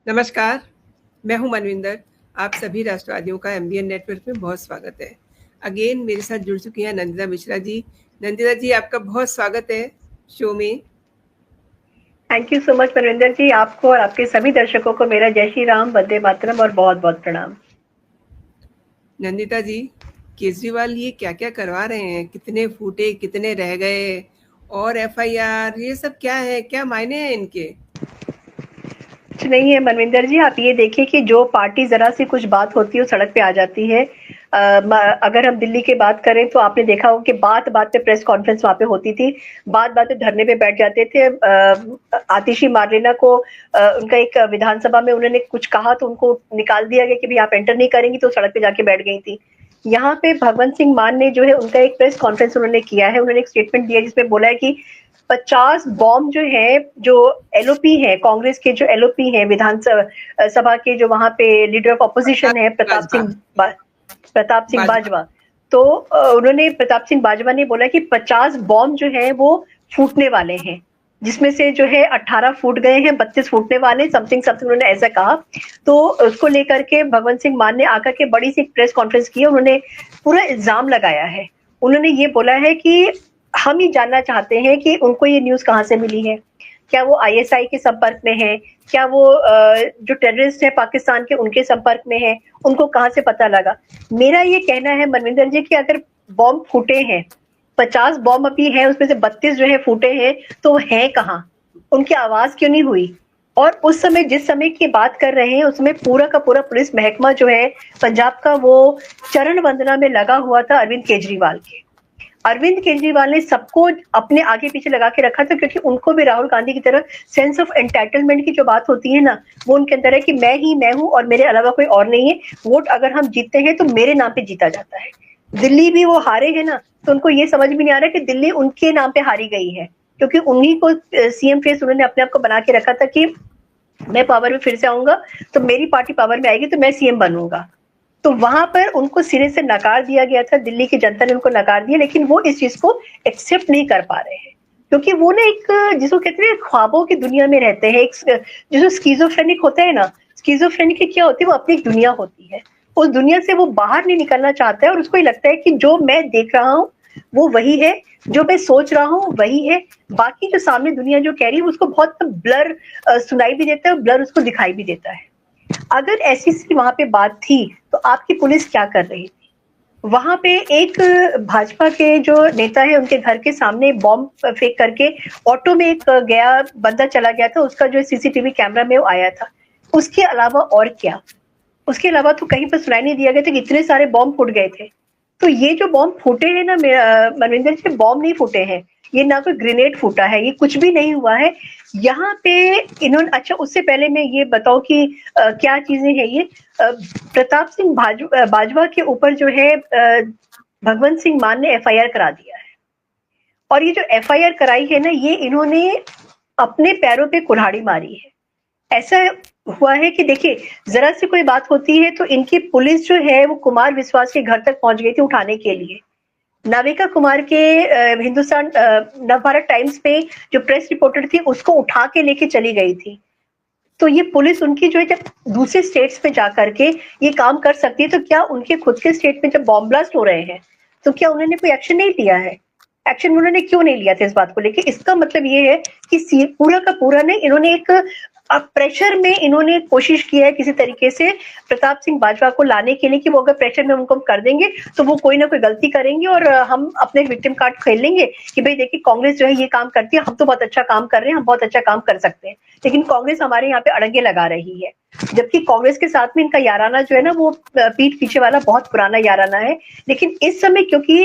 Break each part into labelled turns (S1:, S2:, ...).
S1: नमस्कार, मैं हूं मनविंदर। आप सभी राष्ट्रवादियों का एमबीएन नेटवर्क में बहुत स्वागत है। अगेन मेरे साथ जुड़ चुकी हैं नंदिता मिश्रा जी। नंदिता जी, आपका बहुत स्वागत है शो में।
S2: Thank you so much Manvinder ji. आपको और आपके सभी दर्शकों को मेरा जय श्री राम, वंदे मातरम और बहुत बहुत प्रणाम।
S1: नंदिता जी, केजरीवाल ये क्या-क्या करवा रहे हैं? कितने फूटे, कितने रह गए और एफआईआर, ये सब क्या है? क्या मायने हैं इनके?
S2: कुछ नहीं है मनविंदर जी, आप ये देखिए कि जो पार्टी जरा सी कुछ बात होती है वो सड़क पे आ जाती है। अगर हम दिल्ली की बात करें तो आपने देखा होगा कि बात बात पे प्रेस कॉन्फ्रेंस वहां पे होती थी, बात बात पे धरने पे बैठ जाते थे। आतिशी मार्लेना को उनका एक विधानसभा में उन्होंने कुछ कहा तो उनको निकाल दिया गया कि भाई आप एंटर नहीं करेंगी, तो सड़क पे जाके बैठ गई थी। यहाँ पे भगवंत सिंह मान ने जो है उनका एक प्रेस कॉन्फ्रेंस उन्होंने किया है, उन्होंने एक स्टेटमेंट दिया जिसमें बोला है कि 50 बॉम्ब जो है, जो एलओपी है, कांग्रेस के जो एलओपी है विधानसभा सभा के, जो वहां पे लीडर ऑफ ऑपोजिशन है प्रताप सिंह बाजवा। तो उन्होंने प्रताप सिंह बाजवा ने बोला कि 50 बॉम्ब जो है वो फूटने वाले हैं, जिसमें से जो है 18 फूट गए हैं, 32 फूटने वाले, समथिंग समथिंग उन्होंने ऐसा कहा। तो उसको लेकर के भगवंत सिंह मान ने आकर के बड़ी सी प्रेस कॉन्फ्रेंस की, उन्होंने पूरा इल्जाम लगाया है। उन्होंने ये बोला है कि हम ये जानना चाहते हैं कि उनको ये न्यूज कहाँ से मिली है, क्या वो आईएसआई के संपर्क में है, क्या वो जो टेररिस्ट है पाकिस्तान के उनके संपर्क में है, उनको कहाँ से पता लगा। मेरा ये कहना है मनविंदर जी कि अगर बॉम्ब फूटे हैं, 50 बॉम्ब अभी है, उसमें से 32 जो है फूटे हैं, तो वो है कहाँ, उनकी आवाज क्यों नहीं हुई। और उस समय जिस समय की बात कर रहे हैं उसमें पूरा का पूरा पुलिस महकमा जो है पंजाब का, वो चरण वंदना में लगा हुआ था अरविंद केजरीवाल के। अरविंद केजरीवाल ने सबको अपने आगे पीछे लगा के रखा था, क्योंकि उनको भी राहुल गांधी की तरह सेंस ऑफ एंटाइटलमेंट की जो बात होती है ना, वो उनके अंदर है कि मैं ही मैं हूं और मेरे अलावा कोई और नहीं है। वोट अगर हम जीतते हैं तो मेरे नाम पे जीता जाता है। दिल्ली भी वो हारे हैं ना, तो उनको ये समझ में नहीं आ रहा कि दिल्ली उनके नाम पे हारी गई है, क्योंकि उन्हीं को सीएम फेस उन्होंने अपने आप को बना के रखा था कि मैं पावर में फिर से आऊंगा, तो मेरी पार्टी पावर में आएगी तो मैं सीएम बनूंगा। तो वहां पर उनको सिरे से नकार दिया गया था, दिल्ली की जनता ने उनको नकार दिया, लेकिन वो इस चीज को एक्सेप्ट नहीं कर पा रहे हैं, क्योंकि वो ना एक, जिसको कहते हैं ख्वाबों की दुनिया में रहते हैं। एक जो स्कीजोफ्रेनिक होता है ना, स्कीजोफ्रेनिक क्या होती है, वो अपनी एक दुनिया होती है, उस दुनिया से वो बाहर नहीं निकलना चाहता है, और उसको ये लगता है कि जो मैं देख रहा हूँ वो वही है, जो मैं सोच रहा हूँ वही है, बाकी जो सामने दुनिया जो कह रही है उसको बहुत ब्लर सुनाई भी देता है, ब्लर उसको दिखाई भी देता है। अगर ऐसी सी वहां पे बात थी तो आपकी पुलिस क्या कर रही थी वहां पे? एक भाजपा के जो नेता है उनके घर के सामने बॉम्ब फेंक करके ऑटो में एक गया बंदा चला गया था, उसका जो सीसीटीवी कैमरा में वो आया था। उसके अलावा और क्या? उसके अलावा तो कहीं पर सुनाई नहीं दिया गया था कि इतने सारे बॉम्ब फूट गए थे। तो ये जो बॉम्ब फूटे हैं ना मनविंदर जी, बॉम्ब नहीं फूटे हैं, ये ना कोई ग्रेनेड फूटा है, ये कुछ भी नहीं हुआ है यहाँ पे। इन्होंने, अच्छा उससे पहले मैं ये बताऊं कि क्या चीजें हैं ये। प्रताप सिंह बाजवा के ऊपर जो है भगवंत सिंह मान ने एफआईआर करा दिया है, और ये जो एफआईआर कराई है ना, ये इन्होंने अपने पैरों पे कुल्हाड़ी मारी है। ऐसा हुआ है कि देखिए, जरा सी कोई बात होती है तो इनकी पुलिस जो है वो कुमार विश्वास के घर तक पहुंच गई थी उठाने के लिए। नाविका कुमार के हिंदुस्तान नवभारत टाइम्स पे जो प्रेस रिपोर्टर थी उसको उठा के लेके चली गई थी। तो ये पुलिस उनकी जो है, जब दूसरे स्टेट्स में जाकर के ये काम कर सकती है, तो क्या उनके खुद के स्टेट में जब बॉम्ब ब्लास्ट हो रहे हैं तो क्या उन्होंने कोई एक्शन नहीं लिया है? एक्शन उन्होंने क्यों नहीं लिया था इस बात को लेके? इसका मतलब ये है कि पूरा का पूरा नहीं, इन्होंने एक प्रेशर में इन्होंने कोशिश की है किसी तरीके से प्रताप सिंह बाजवा को लाने के लिए, कि वो अगर प्रेशर में उनको कर देंगे तो वो कोई ना कोई गलती करेंगे और हम अपने विक्टिम कार्ड खेल लेंगे कि भाई देखिए कांग्रेस जो है ये काम करती है, हम तो बहुत अच्छा काम कर रहे हैं, हम बहुत अच्छा काम कर सकते हैं, लेकिन कांग्रेस हमारे यहाँ पे अड़ंगे लगा रही है। जबकि कांग्रेस के साथ में इनका याराना जो है ना, वो पीठ पीछे वाला बहुत पुराना याराना है। लेकिन इस समय क्योंकि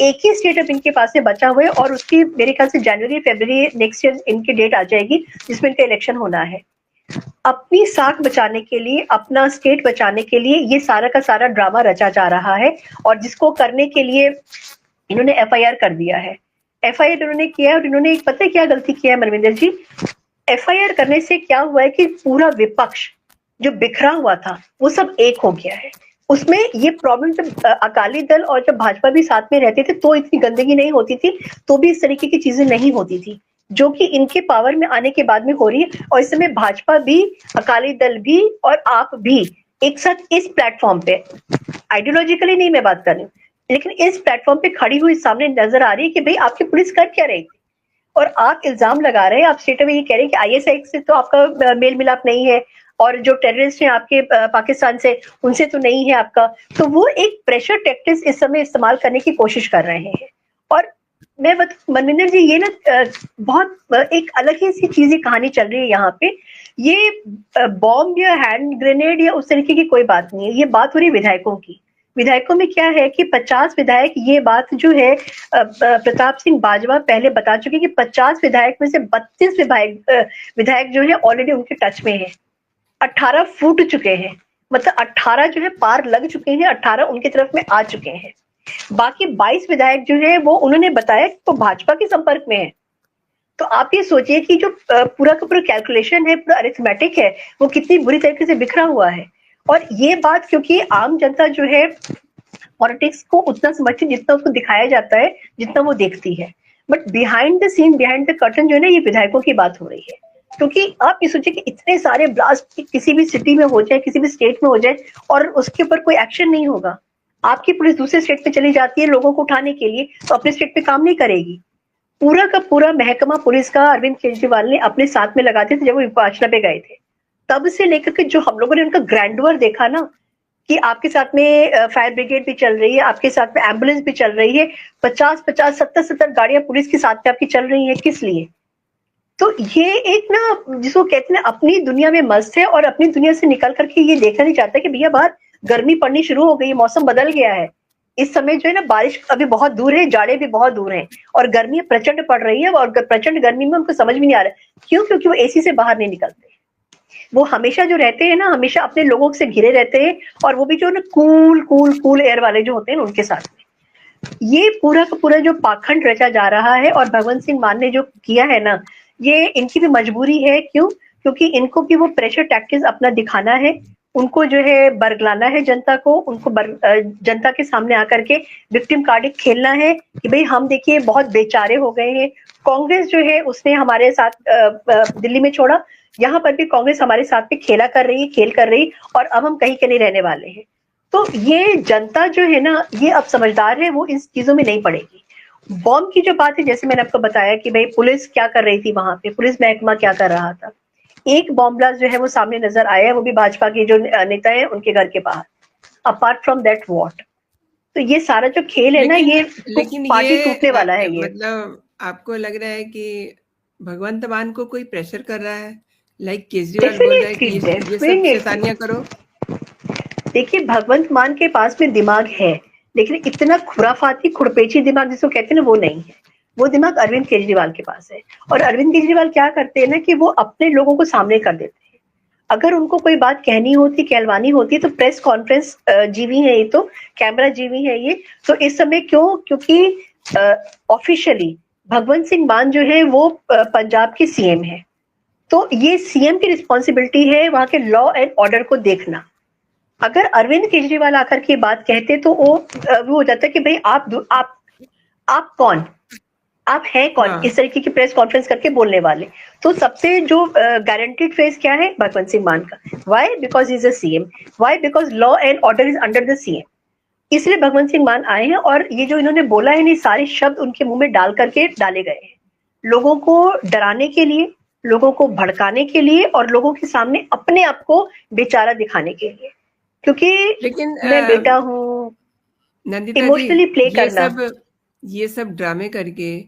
S2: एक ही स्टेट अब इनके पास में बचा हुआ है, और उसकी मेरे ख्याल से जनवरी फरवरी नेक्स्ट ईयर इनकी डेट आ जाएगी जिसमें इनका इलेक्शन होना है। अपनी साख बचाने के लिए, अपना स्टेट बचाने के लिए ये सारा का सारा ड्रामा रचा जा रहा है, और जिसको करने के लिए इन्होंने एफआईआर कर दिया है। एफआईआर इन्होंने किया है, और इन्होंने एक पता है क्या गलती किया है मनविंदर जी? एफआईआर करने से क्या हुआ है कि पूरा विपक्ष जो बिखरा हुआ था वो सब एक हो गया है। उसमें ये प्रॉब्लम, जब अकाली दल और जब भाजपा भी साथ में रहते थे तो इतनी गंदगी नहीं होती थी, तो भी इस तरीके की चीजें नहीं होती थी। जो कि इनके पावर में आने के बाद में हो रही है। और इस समय भाजपा भी, अकाली दल भी और आप भी एक साथ इस प्लेटफॉर्म पे, आइडियोलॉजिकली नहीं मैं बात कर रही हूँ, लेकिन इस प्लेटफॉर्म पे खड़ी हुई सामने नजर आ रही है कि भाई आपकी पुलिस कर क्या रही थी। और आप इल्जाम लगा रहे हैं, आप स्टेट में ये कह रहे हैं कि आईएसआई से तो आपका मेल मिलाप नहीं है, और जो टेररिस्ट हैं आपके पाकिस्तान से, उनसे तो नहीं है आपका। तो वो एक प्रेशर टैक्टिक्स इस समय इस्तेमाल करने की कोशिश कर रहे हैं। और मैं मनविंदर जी, ये ना बहुत एक अलग ही सी चीज, कहानी चल रही है यहाँ पे। ये बॉम्ब या हैंड ग्रेनेड या उस तरीके की कोई बात नहीं है, ये बात हो रही है विधायकों की। विधायकों में क्या है कि 50 विधायक, ये बात जो है प्रताप सिंह बाजवा पहले बता चुके कि 50 विधायक में से 32 विधायक जो है ऑलरेडी उनके टच में है। 18 फूट चुके हैं, मतलब 18 जो है पार लग चुके हैं, 18 उनकी तरफ में आ चुके हैं। बाकी 22 विधायक जो है वो उन्होंने बताया कि तो भाजपा के संपर्क में है। तो आप ये सोचिए कि जो पूरा का पूरा कैलकुलेशन है, पूरा अरिथमेटिक है, वो कितनी बुरी तरीके से बिखरा हुआ है। और ये बात, क्योंकि आम जनता जो है पॉलिटिक्स को उतना समझती जितना उसको दिखाया जाता है, जितना वो देखती है, but behind the scene, behind the curtain जो है ना, ये विधायकों की बात हो रही है। क्योंकि आप ये सोचिए कि इतने सारे ब्लास्ट किसी भी सिटी में हो जाए, किसी भी स्टेट में हो जाए, और उसके ऊपर कोई एक्शन नहीं होगा। आपकी पुलिस दूसरे स्टेट पे चली जाती है लोगों को उठाने के लिए, तो अपने स्टेट पे काम नहीं करेगी। पूरा का पूरा महकमा पुलिस का अरविंद केजरीवाल ने अपने साथ में लगाते थे जब वो विपाशना पे गए थे। तब से लेकर के जो हम लोगों ने उनका ग्रैंडवर देखा ना, कि आपके साथ में फायर ब्रिगेड भी चल रही है, आपके साथ में एम्बुलेंस भी चल रही है, 50-50, 70-70 गाड़ियां पुलिस के साथ में आपकी चल रही है, किस लिए? तो ये एक ना, जिसको कहते हैं अपनी दुनिया में मस्त है, और अपनी दुनिया से निकल करके ये देखना नहीं चाहता कि भैया बाहर गर्मी पड़नी शुरू हो गई, मौसम बदल गया है। इस समय जो है ना, बारिश अभी बहुत दूर है, जाड़े भी बहुत दूर हैं, और गर्मी प्रचंड पड़ रही है। और प्रचंड गर्मी में उनको समझ भी नहीं आ रहा है, क्यों? क्योंकि वो एसी से बाहर नहीं निकलते। वो हमेशा जो रहते हैं ना, हमेशा अपने लोगों से घिरे रहते हैं, और वो भी जो ना कूल एयर वाले जो होते हैं उनके साथ में। ये पूरा का पूरा जो पाखंड रचा जा रहा है, और भगवंत सिंह मान ने जो किया है ना, ये इनकी भी मजबूरी है। क्यों? क्योंकि इनको भी वो प्रेशर टैक्टिक्स अपना दिखाना है, उनको जो है बरगलाना है जनता को, उनको जनता के सामने आकर के विक्टिम कार्ड खेलना है कि भाई हम देखिए बहुत बेचारे हो गए हैं। कांग्रेस जो है उसने हमारे साथ दिल्ली में छोड़ा, यहाँ पर भी कांग्रेस हमारे साथ में खेल कर रही, और अब हम कहीं के नहीं रहने वाले हैं। तो ये जनता जो है ना, ये अब समझदार है, वो इन चीजों में नहीं पड़ेगी। बॉम्ब की जो बात है, जैसे मैंने आपको बताया कि भाई पुलिस क्या कर रही थी वहां पे, पुलिस महकमा क्या कर रहा था। एक बॉम्ब ब्लास्ट जो है वो सामने नजर आया है, वो भी भाजपा के जो नेता है उनके घर के बाहर। Apart from that what? तो ये सारा जो खेल है ना, ये पार्टी टूटने वाला है। ये
S1: मतलब आपको लग रहा है कि भगवंत मान को कोई प्रेशर कर रहा है, लाइक केजरीवाल बोल रहा है कि ये सब शैतानियां करो?
S2: देखिए, भगवंत मान के पास में दिमाग है, लेकिन इतना खुराफाती खुरपेची दिमाग जिसको कहते हैं ना, वो नहीं है। वो दिमाग अरविंद केजरीवाल के पास है। और अरविंद केजरीवाल क्या करते हैं ना, कि वो अपने लोगों को सामने कर देते हैं। अगर उनको कोई बात कहनी होती, कहलवानी होती, तो प्रेस कॉन्फ्रेंस जीवी है ये, तो कैमरा जीवी है ये। तो इस समय क्यों? क्योंकि ऑफिशियली भगवंत सिंह मान जो है वो पंजाब के सीएम है। तो ये सीएम की रिस्पॉन्सिबिलिटी है वहां के लॉ एंड ऑर्डर को देखना। अगर अरविंद केजरीवाल आकर के बात कहते तो वो हो जाता है कि भाई आप कौन, आप हैं कौन इस तरीके की प्रेस कॉन्फ्रेंस करके बोलने वाले। तो सबसे जो गारंटीड फेस क्या है भगवंत सिंह मान का? Why? Because he is a CM. Why? Because law and order is under the CM. इसलिए भगवंत सिंह मान आए हैं, और ये जो इन्होंने बोला है ना, सारे शब्द उनके मुंह में डाल करके डाले गए हैं, लोगों को डराने के लिए, लोगों को भड़काने के लिए, और लोगों के सामने अपने आप को बेचारा दिखाने के लिए। क्योंकि
S1: लेकिन
S2: मैं बेटा हूँ, इमोशनली प्ले करना,
S1: ये सब ड्रामे करके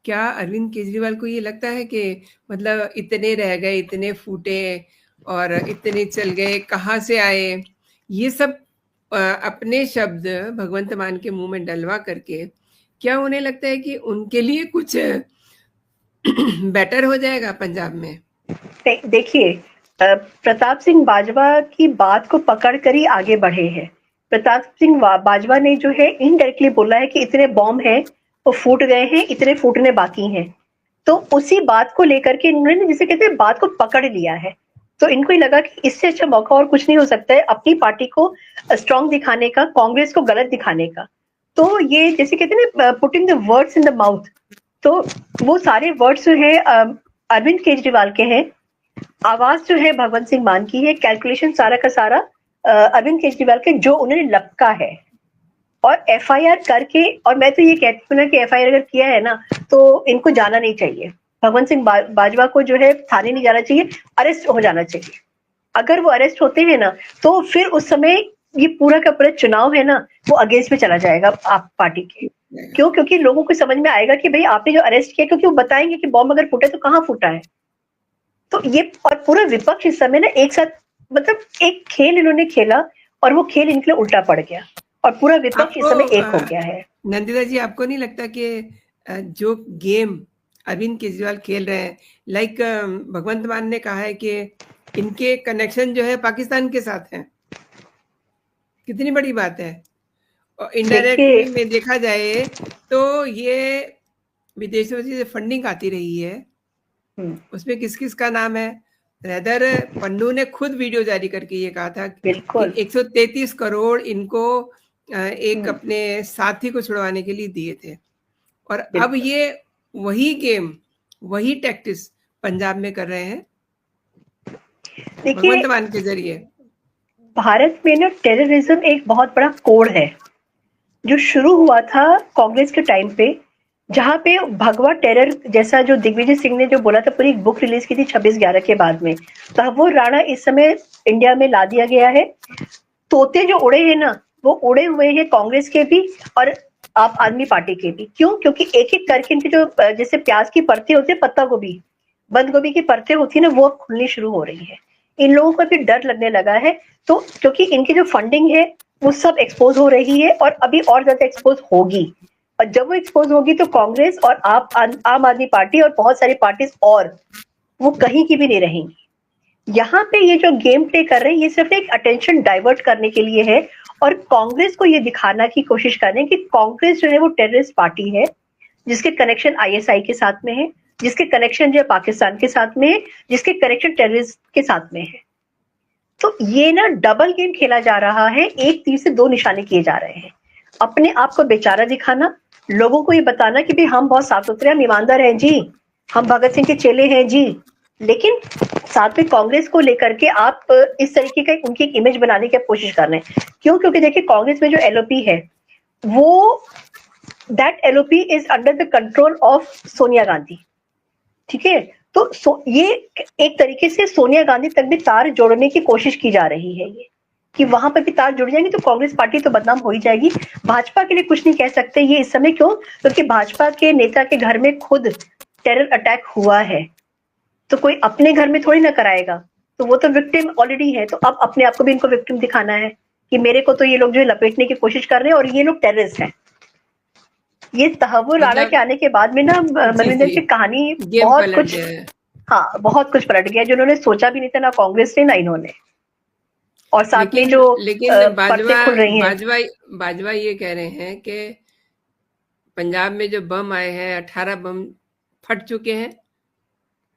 S1: क्या अरविंद केजरीवाल को ये लगता है कि मतलब इतने रह गए, इतने फूटे और इतने चल गए, कहाँ से आए? ये सब अपने शब्द भगवंत मान के मुंह में डलवा करके क्या उन्हें लगता है कि उनके लिए कुछ बेटर हो जाएगा पंजाब में?
S2: देखिए, प्रताप सिंह बाजवा की बात को पकड़ कर ही आगे बढ़े हैं। प्रताप सिंह बाजवा ने जो है इनडायरेक्टली बोला है कि इतने बॉम्ब हैं वो फूट गए हैं, इतने फूटने बाकी हैं। तो उसी बात को लेकर के इन्होंने, जिसे कहते हैं, बात को पकड़ लिया है। तो इनको ही लगा कि इससे अच्छा मौका और कुछ नहीं हो सकता है अपनी पार्टी को स्ट्रांग दिखाने का, कांग्रेस को गलत दिखाने का। तो ये जैसे कहते हैं ना, putting the words in the mouth, तो वो सारे वर्ड्स जो है अरविंद केजरीवाल के हैं, आवाज जो है भगवंत सिंह मान की है, कैलकुलेशन सारा का सारा अरविंद केजरीवाल के जो उन्होंने लपका है। और एफआईआर करके, और मैं तो ये कहती हूँ ना कि एफआईआर अगर किया है ना तो इनको जाना नहीं चाहिए, भगवंत सिंह बाजवा को जो है थाने नहीं जाना चाहिए, अरेस्ट हो जाना चाहिए। अगर वो अरेस्ट होते हैं ना तो फिर उस समय ये पूरा का पूरा चुनाव है ना वो अगेंस्ट में चला जाएगा आप पार्टी के। क्यों? क्योंकि लोगों को समझ में आएगा कि भाई आपने जो अरेस्ट किया, क्योंकि वो बताएंगे कि बॉम्ब अगर फूटा तो कहाँ फूटा है। तो ये और पूरा विपक्ष इस समय ना एक साथ, मतलब एक खेल इन्होंने खेला और वो खेल इनके लिए उल्टा पड़ गया और पूरा विपक्ष इस समय एक हो गया है।
S1: नंदिता जी, आपको नहीं लगता कि जो गेम अरविंद केजरीवाल खेल रहे हैं, लाइक भगवंत मान ने कहा है कि इनके कनेक्शन जो है पाकिस्तान के साथ हैं, कितनी बड़ी बात है। और इनडायरेक्टली में देखा जाए तो ये विदेशों से फंडिंग आती रही है, उसमें किस किस का नाम है। रेदर पन्नू ने खुद वीडियो जारी करके ये कहा था कि 133 करोड़ इनको एक अपने साथी को छुड़वाने के लिए दिए थे। और अब ये वही गेम, वही टैक्टिस पंजाब में कर रहे हैं भगवंत मान के जरिए।
S2: भारत में ना टेररिज्म एक बहुत बड़ा कोड है जो शुरू हुआ था कांग्रेस के टाइम पे, जहां पे भगवा टेरर जैसा जो दिग्विजय सिंह ने जो बोला था, पूरी बुक रिलीज की थी 26/11 के बाद में। तो वो राणा इस समय इंडिया में ला दिया गया है। तोते जो उड़े हैं ना वो उड़े हुए हैं कांग्रेस के भी और आप आदमी पार्टी के भी। क्यों? क्योंकि एक एक करके इनके जो जैसे प्याज की परतें होती है, पत्ता गोभी बंद गोभी की परतें होती है ना, वो खुलनी शुरू हो रही है। इन लोगों को भी डर लगने लगा है। तो क्योंकि इनकी जो फंडिंग है वो सब एक्सपोज हो रही है और अभी और ज्यादा एक्सपोज होगी। और जब वो एक्सपोज होगी तो कांग्रेस और आम आदमी पार्टी और बहुत सारी पार्टीज और वो कहीं की भी नहीं रहेंगी। यहाँ पे ये जो गेम प्ले कर रहे हैं ये सिर्फ एक अटेंशन डाइवर्ट करने के लिए है और कांग्रेस को ये दिखाना की कोशिश कर रहे हैं कि कांग्रेस जो है वो टेररिस्ट पार्टी है, जिसके कनेक्शन आईएसआई के साथ में है, जिसके कनेक्शन जो है पाकिस्तान के साथ में है, जिसके कनेक्शन टेररिस्ट के साथ में है। तो ये ना डबल गेम खेला जा रहा है, एक तीर से दो निशाने किए जा रहे हैं। अपने आप को बेचारा दिखाना, लोगों को ये बताना कि भाई हम बहुत साफ सुथरे, हम ईमानदार हैं जी, हम भगत सिंह के चेले हैं जी, लेकिन साथ में कांग्रेस को लेकर के आप इस तरीके का उनकी एक इमेज बनाने की कोशिश कर रहे हैं। क्यों? क्योंकि देखिए कांग्रेस में जो एलओपी है वो that LOP is under the control of Sonia Gandhi, ठीक है। तो ये एक तरीके से सोनिया गांधी तक भी तार जोड़ने की कोशिश की जा रही है, ये कि वहां पर भी तार जुड़ जाएंगे तो कांग्रेस पार्टी तो बदनाम हो ही जाएगी। भाजपा के लिए कुछ नहीं कह सकते ये इस समय। क्यों? क्योंकि भाजपा के नेता के घर में खुद टेरर अटैक हुआ है, तो कोई अपने घर में थोड़ी ना कराएगा, तो वो तो विक्टिम ऑलरेडी है। तो अब अपने आप को भी इनको विक्टिम दिखाना है कि मेरे को तो ये लोग जो लपेटने की कोशिश कर रहे हैं और ये लोग टेररिस्ट हैं। ये तहव्वुर राणा के आने के बाद में ना मनविंदर की कहानी बहुत कुछ, हाँ बहुत कुछ पलट गया, जो उन्होंने सोचा भी नहीं था, ना कांग्रेस ने ना इन्होंने। और साथ में जो
S1: परतें खुल रही हैं, बाजवा ये कह रहे हैं कि पंजाब में जो बम आए हैं 18 बम फट चुके हैं,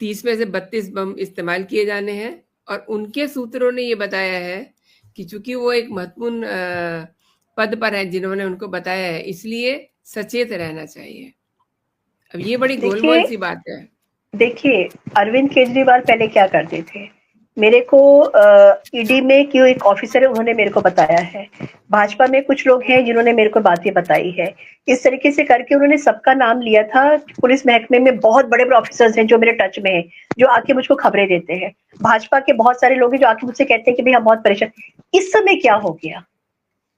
S1: 30 में से 32 बम इस्तेमाल किए जाने हैं। और उनके सूत्रों ने ये बताया है कि चूंकि वो एक महत्वपूर्ण पद पर है जिन्होंने उनको बताया है, इसलिए सचेत रहना चाहिए। अब ये बड़ी गोलमोल सी बात है।
S2: देखिए अरविंद केजरीवाल पहले क्या करते थे, मेरे को ईडी में क्यों एक ऑफिसर है उन्होंने मेरे को बताया है, भाजपा में कुछ लोग हैं जिन्होंने मेरे को बातें बताई है। इस तरीके से करके उन्होंने सबका नाम लिया था। पुलिस महकमे में बहुत बड़े बड़े ऑफिसर्स हैं जो मेरे टच में हैं, जो आके मुझको खबरें देते हैं। भाजपा के बहुत सारे लोग हैं जो आके मुझसे कहते हैं कि भाई हम बहुत परेशान। इस समय क्या हो गया,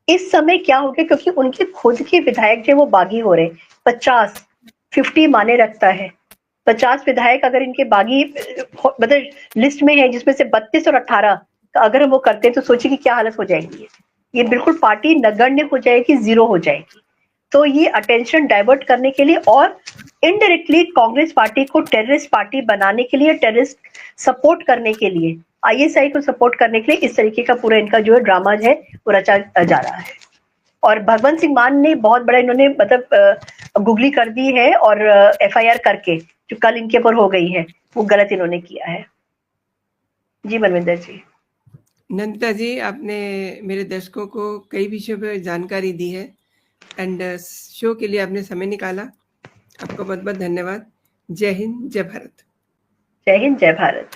S2: इस समय क्या हो गया? क्योंकि उनके खुद के विधायक जो वो बागी हो रहे। 50 माने रखता है। 50 विधायक अगर इनके बागी मतलब लिस्ट में है, जिसमें से 32 और 18 अगर हम वो करते हैं तो सोचिए कि क्या हालत हो जाएगी। ये बिल्कुल पार्टी नगण्य हो जाएगी, जीरो हो जाएगी। तो ये अटेंशन डाइवर्ट करने के लिए और इनडायरेक्टली कांग्रेस पार्टी को टेररिस्ट पार्टी बनाने के लिए, टेररिस्ट सपोर्ट करने के लिए, आईएसआई को सपोर्ट करने के लिए इस तरीके का पूरा इनका जो है ड्रामा है वो रचा जा रहा है। और भगवंत सिंह मान ने बहुत बड़ा इन्होंने मतलब गुगली कर दी है और एफआईआर करके जो कल इनके ऊपर हो गई है वो गलत इन्होंने किया है। जी मनविंदर जी।
S1: नंदिता जी, आपने मेरे दर्शकों को कई विषयों पर जानकारी दी है एंड शो के लिए आपने समय निकाला। आपका बहुत बहुत धन्यवाद। जय हिंद, जय भारत।
S2: जय हिंद, जय भारत।